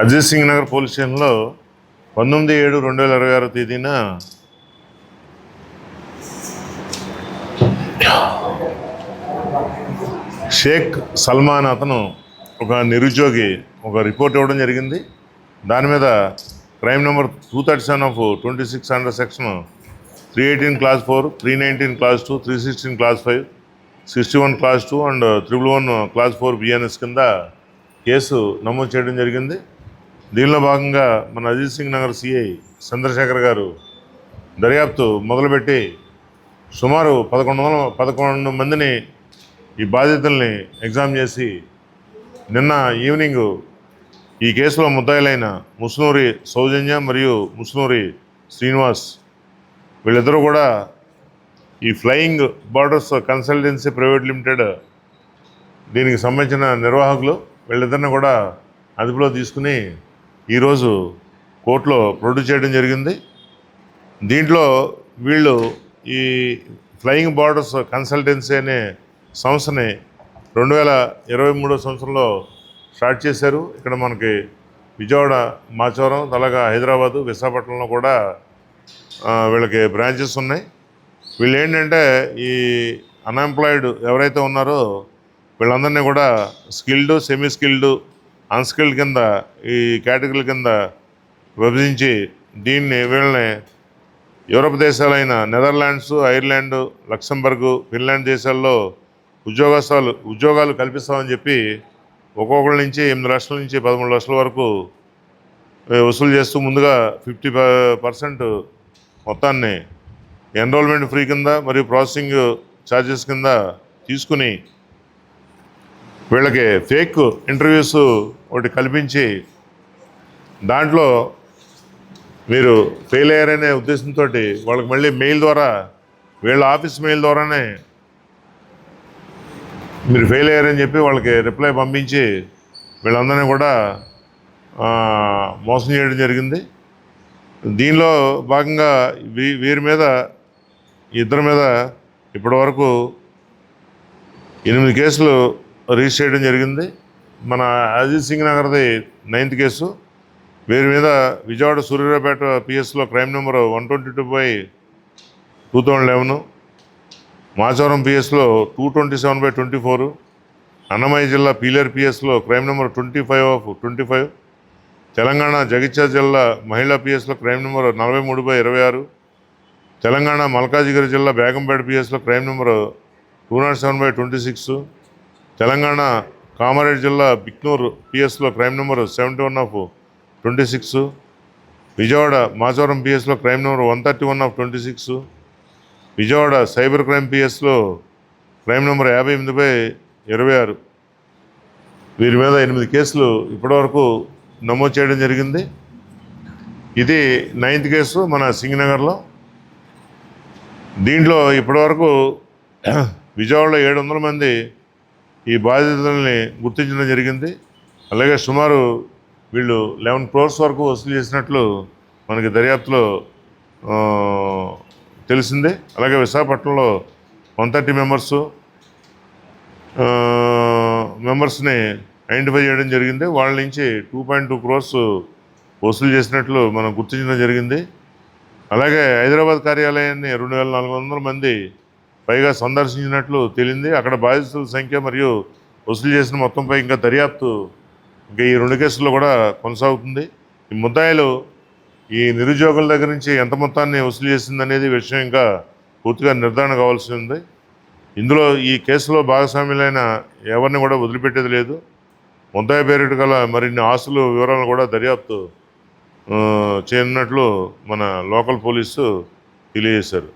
Ajit Singh Nagar police స్టేషన్లో 19/7/2026 తేదీన షేక్ సల్మాన్ అతను ఒక నిరుద్యోగి ఒక రిపోర్ట్ ఇవ్వడం జరిగింది. దాని మీద crime number 237 of 26 under section 318 class 4, 319 class 2, 316 class 5, 61 class 2 and 111 class 4 BNS కింద కేసు నమోదు చేయడం జరిగింది. దీనిలో భాగంగా మన అజిత్ సింగ్ నగర్ సిఐ చంద్రశేఖర్ గారు దర్యాప్తు మొదలుపెట్టి సుమారు 11 మందిని ఈ బాధితుల్ని ఎగ్జామ్ చేసి నిన్న ఈవినింగ్ ఈ కేసులో ముద్దాయిలైన ముస్నూరి సౌజన్య మరియు ముస్నూరి శ్రీనివాస్ వీళ్ళిద్దరూ కూడా ఈ flying borders consultancy private limited దీనికి సంబంధించిన నిర్వాహకులు వీళ్ళిద్దరిని కూడా అదుపులో తీసుకుని ఈరోజు కోర్టులో ప్రొడ్యూస్ చేయడం జరిగింది. దీంట్లో వీళ్ళు ఈ ఫ్లయింగ్ బార్డర్స్ కన్సల్టెన్సీ అనే సంస్థని 2023 సంవత్సరంలో స్టార్ట్ చేశారు. ఇక్కడ మనకి విజయవాడ, మాచవరం, అలాగా హైదరాబాదు, విశాఖపట్నంలో కూడా వీళ్ళకి బ్రాంచెస్ ఉన్నాయి. వీళ్ళు ఏంటంటే ఈ అన్ఎంప్లాయిడ్ ఎవరైతే ఉన్నారో వీళ్ళందరినీ కూడా స్కిల్డ్, సెమీ స్కిల్డ్, అన్స్కిల్డ్ కింద ఈ కేటగిరీల కింద విభజించి వీళ్ళని యూరప్ దేశాలైన నెదర్లాండ్స్, ఐర్లాండ్, లక్సంబర్గ్, ఫిన్లాండ్ దేశాల్లో ఉద్యోగాలు కల్పిస్తామని చెప్పి ఒక్కొక్కరి నుంచి 8 లక్షల నుంచి 13 లక్షల వరకు వసూలు చేస్తూ ముందుగా 50% మొత్తాన్ని ఎన్రోల్మెంట్ ఫ్రీ కింద మరియు ప్రాసెసింగ్ ఛార్జెస్ కింద తీసుకుని వీళ్ళకి ఫేక్ ఇంటర్వ్యూస్ ఒకటి కల్పించి దాంట్లో మీరు ఫెయిల్ అయ్యారనే ఉద్దేశంతో వాళ్ళకి మళ్ళీ మెయిల్ ద్వారా వీళ్ళ ఆఫీస్ మెయిల్ ద్వారానే మీరు ఫెయిల్ అయ్యారని చెప్పి వాళ్ళకి రిప్లై పంపించి వీళ్ళందరినీ కూడా మోసం చేయడం జరిగింది. దీనిలో భాగంగా వీరి మీద ఇద్దరి మీద ఇప్పటివరకు 8 కేసులు రిజిస్టర్ చేయడం జరిగింది. మన అజిత్ సింగ్ నగర్ది 9th కేసు. వీరి మీద విజయవాడ సూర్యాపేట పిఎస్లో క్రైమ్ నెంబర్ 122/2011, మాచవరం పిఎస్లో 227/24, అన్నమయ్య జిల్లా పీలేరు పిఎస్లో క్రైమ్ నెంబర్ 25/25, తెలంగాణ జగిత్యాల జిల్లా మహిళా పిఎస్లో క్రైమ్ నెంబర్ 43/26, తెలంగాణ మల్కాజిగిరి జిల్లా బేగంపేట పిఎస్లో క్రైమ్ నెంబర్ 207/26, తెలంగాణ కామారెడ్డి జిల్లా బిక్నూరు పిఎస్లో క్రైమ్ నెంబర్ 71/26, విజయవాడ మాచవరం పిఎస్లో crime number 131/26, Vijayawada cyber crime పిఎస్లో క్రైమ్ నెంబర్ 58/26. వీరి మీద 8 కేసులు ఇప్పటివరకు నమోదు చేయడం జరిగింది. ఇది 9th కేసు మన సింగనగర్లో. దీంట్లో ఇప్పటివరకు విజయవాడలో 700 మంది ఈ బాధితులని గుర్తించడం జరిగింది. అలాగే సుమారు వీళ్ళు 11 crores వరకు వసూలు చేసినట్లు మనకి దర్యాప్తులో తెలిసిందే. అలాగే విశాఖపట్నంలో 130 మెంబర్స్ని ఐడెంటిఫై చేయడం జరిగింది. వాళ్ళ నుంచి 2.2 crores వసూలు చేసినట్లు మనం గుర్తించడం జరిగింది. అలాగే హైదరాబాద్ కార్యాలయాన్ని 2400 మంది పైగా సందర్శించినట్లు తేలింది. అక్కడ బాధితుల సంఖ్య మరియు వసూలు చేసిన మొత్తంపై ఇంకా దర్యాప్తు ఇంకా ఈ 2 కేసుల్లో కూడా కొనసాగుతుంది. ఈ ముద్దాయిలు ఈ నిరుద్యోగుల దగ్గర నుంచి ఎంత మొత్తాన్ని వసూలు చేసిందనేది విషయం ఇంకా పూర్తిగా నిర్ధారణ కావాల్సి ఉంది. ఇందులో ఈ కేసులో భాగస్వామ్యులైన ఎవరిని కూడా వదిలిపెట్టేది లేదు. ముద్దాయి పేరిట గల మరిన్ని ఆస్తులు వివరాలను కూడా దర్యాప్తు చేయనున్నట్లు మన లోకల్ పోలీసు తెలియజేశారు.